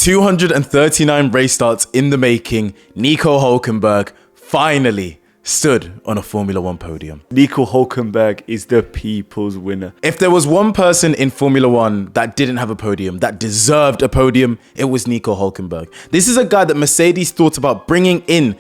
239 race starts in the making, Nico Hulkenberg finally stood on a Formula One podium. Nico Hulkenberg is the people's winner. If there was one person in Formula One that didn't have a podium, that deserved a podium, it was Nico Hulkenberg. This is a guy that Mercedes thought about bringing in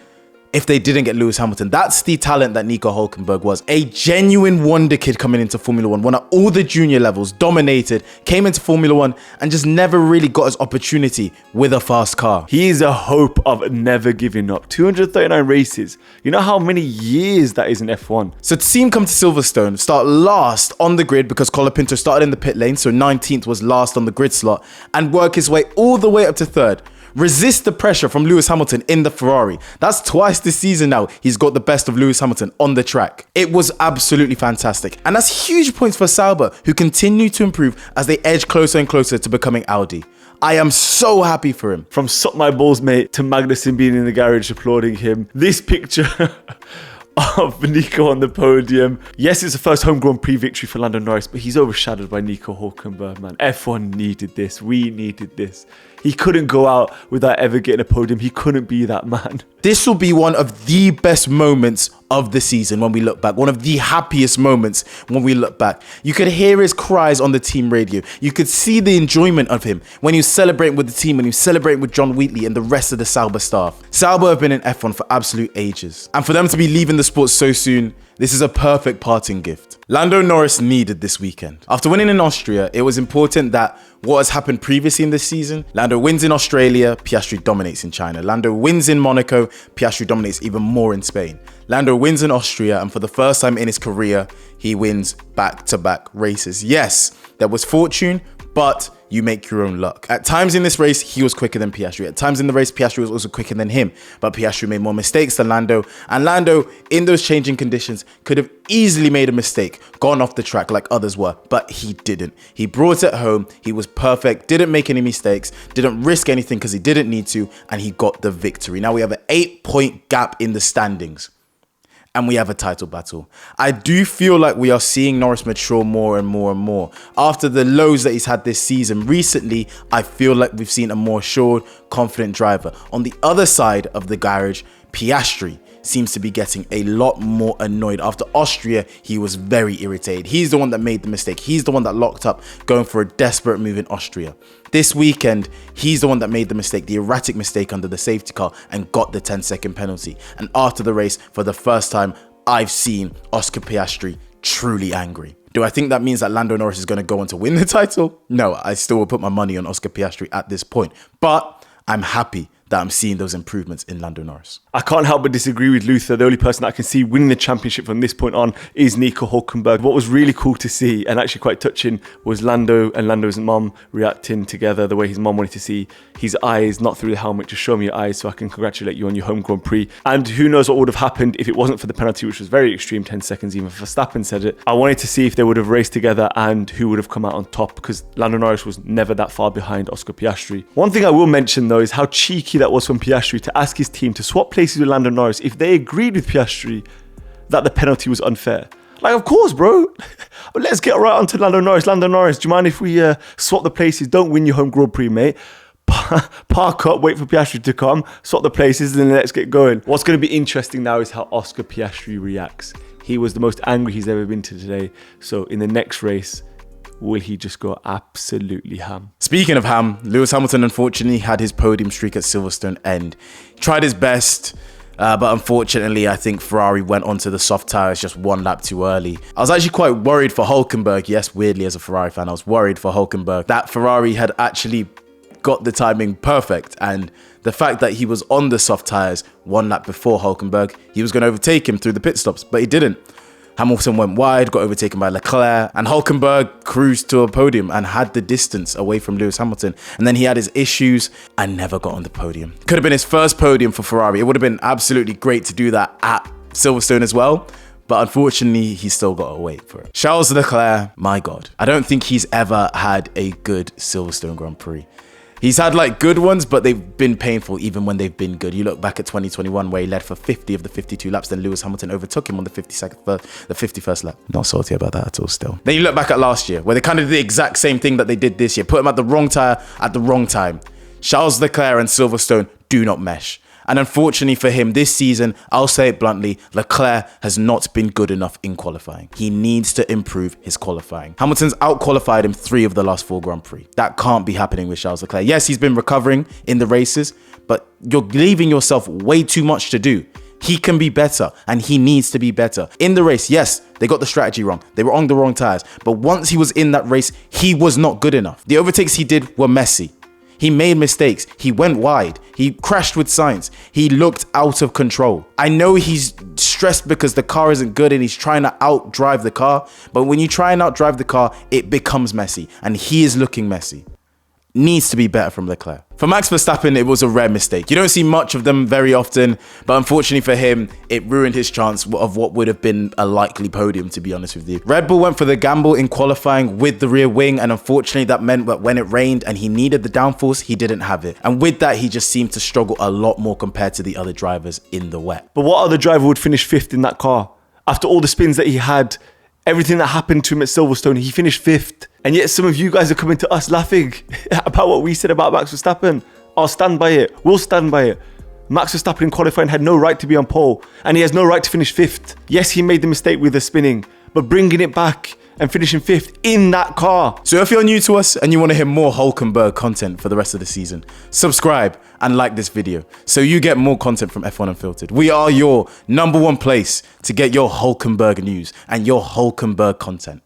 if they didn't get Lewis Hamilton. That's the talent that Nico Hulkenberg was. A genuine wonder kid coming into Formula One, won at all the junior levels, dominated, came into Formula One and just never really got his opportunity with a fast car. He is a hope of never giving up. 239 races. You know how many years that is in F1? So to see him come to Silverstone, start last on the grid because Colapinto started in the pit lane, so 19th was last on the grid slot, and work his way all the way up to third. Resist the pressure from Lewis Hamilton in the Ferrari. That's twice this season now he's got the best of Lewis Hamilton on the track. It was absolutely fantastic. And that's huge points for Sauber, who continue to improve as they edge closer and closer to becoming Audi. I am so happy for him. From Suck My Balls, mate, to Magnussen being in the garage applauding him. This picture of Nico on the podium. Yes, it's the first home Grand Prix victory for Lando Norris, but he's overshadowed by Nico Hulkenberg, man. F1 needed this. We needed this. He couldn't go out without ever getting a podium. He couldn't be that man. This will be one of the best moments of the season when we look back. One of the happiest moments when we look back. You could hear his cries on the team radio. You could see the enjoyment of him when he was celebrating with the team, when he was celebrating with John Wheatley and the rest of the Sauber staff. Sauber have been in F1 for absolute ages. And for them to be leaving the sport so soon, this is a perfect parting gift. Lando Norris needed this weekend. After winning in Austria, it was important that what has happened previously in this season, Lando wins in Australia, Piastri dominates in China. Lando wins in Monaco, Piastri dominates even more in Spain. Lando wins in Austria, and for the first time in his career, he wins back-to-back races. Yes, there was fortune, but you make your own luck. At times in this race, he was quicker than Piastri. At times in the race, Piastri was also quicker than him. But Piastri made more mistakes than Lando. And Lando, in those changing conditions, could have easily made a mistake, gone off the track like others were. But he didn't. He brought it home. He was perfect, didn't make any mistakes, didn't risk anything because he didn't need to. And he got the victory. Now we have an 8-point gap in the standings. And we have a title battle. I do feel like we are seeing Norris mature more and more and more. After the lows that he's had this season, recently, I feel like we've seen a more assured, confident driver. On the other side of the garage, Piastri seems to be getting a lot more annoyed. After Austria, he was very irritated. He's the one that made the mistake. He's the one that locked up, going for a desperate move in Austria. This weekend, he's the one that made the mistake, the erratic mistake under the safety car, and got the 10-second penalty. And after the race, for the first time, I've seen Oscar Piastri truly angry. Do I think that means that Lando Norris is going to go on to win the title? No, I still will put my money on Oscar Piastri at this point. But I'm happy that I'm seeing those improvements in Lando Norris. I can't help but disagree with Luther. The only person that I can see winning the championship from this point on is Nico Hulkenberg. What was really cool to see, and actually quite touching, was Lando and Lando's mom reacting together, the way his mom wanted to see his eyes, not through the helmet, just show me your eyes so I can congratulate you on your home Grand Prix. And who knows what would have happened if it wasn't for the penalty, which was very extreme, 10 seconds, even Verstappen said it. I wanted to see if they would have raced together and who would have come out on top, because Lando Norris was never that far behind Oscar Piastri. One thing I will mention though is how cheeky that was from Piastri to ask his team to swap places with Lando Norris if they agreed with Piastri that the penalty was unfair. Like, of course, bro. Let's get right on to Lando Norris. Lando Norris, do you mind if we swap the places? Don't win your home Grand Prix, mate. Park up, wait for Piastri to come, swap the places, and then let's get going. What's going to be interesting now is how Oscar Piastri reacts. He was the most angry he's ever been to today. So in the next race, will he just go absolutely ham? Speaking of ham, Lewis Hamilton unfortunately had his podium streak at Silverstone end. He tried his best, but unfortunately I think Ferrari went onto the soft tyres just one lap too early. I was actually quite worried for Hulkenberg. Yes, weirdly as a Ferrari fan, I was worried for Hulkenberg that Ferrari had actually got the timing perfect, and the fact that he was on the soft tyres one lap before Hulkenberg, he was going to overtake him through the pit stops, but he didn't. Hamilton went wide, got overtaken by Leclerc, and Hulkenberg cruised to a podium and had the distance away from Lewis Hamilton. And then he had his issues and never got on the podium. Could have been his first podium for Ferrari. It would have been absolutely great to do that at Silverstone as well. But unfortunately, he still got to wait for it. Charles Leclerc, my God. I don't think he's ever had a good Silverstone Grand Prix. He's had like good ones, but they've been painful even when they've been good. You look back at 2021 where he led for 50 of the 52 laps, then Lewis Hamilton overtook him on the 51st lap. Not salty about that at all still. Then you look back at last year where they kind of did the exact same thing that they did this year. Put him at the wrong tyre at the wrong time. Charles Leclerc and Silverstone do not mesh. And unfortunately for him this season, I'll say it bluntly, Leclerc has not been good enough in qualifying. He needs to improve his qualifying. Hamilton's out-qualified him 3 of the last 4 Grand Prix. That can't be happening with Charles Leclerc. Yes, he's been recovering in the races, but you're leaving yourself way too much to do. He can be better, and he needs to be better. In the race, yes, they got the strategy wrong. They were on the wrong tires. But once he was in that race, he was not good enough. The overtakes he did were messy. He made mistakes. He went wide. He crashed with Sainz. He looked out of control. I know he's stressed because the car isn't good and he's trying to outdrive the car. But when you try and outdrive the car, it becomes messy. And he is looking messy. Needs to be better from Leclerc. For Max Verstappen, it was a rare mistake. You don't see much of them very often, but unfortunately for him, it ruined his chance of what would have been a likely podium, to be honest with you. Red Bull went for the gamble in qualifying with the rear wing, and unfortunately that meant that when it rained and he needed the downforce, he didn't have it. And with that, he just seemed to struggle a lot more compared to the other drivers in the wet. But what other driver would finish 5th in that car? After all the spins that he had, everything that happened to him at Silverstone, he finished 5th. And yet some of you guys are coming to us laughing about what we said about Max Verstappen. I'll stand by it. We'll stand by it. Max Verstappen in qualifying had no right to be on pole, and he has no right to finish 5th. Yes, he made the mistake with the spinning, but bringing it back and finishing 5th in that car. So if you're new to us and you want to hear more Hulkenberg content for the rest of the season, subscribe and like this video so you get more content from F1 Unfiltered. We are your #1 place to get your Hulkenberg news and your Hulkenberg content.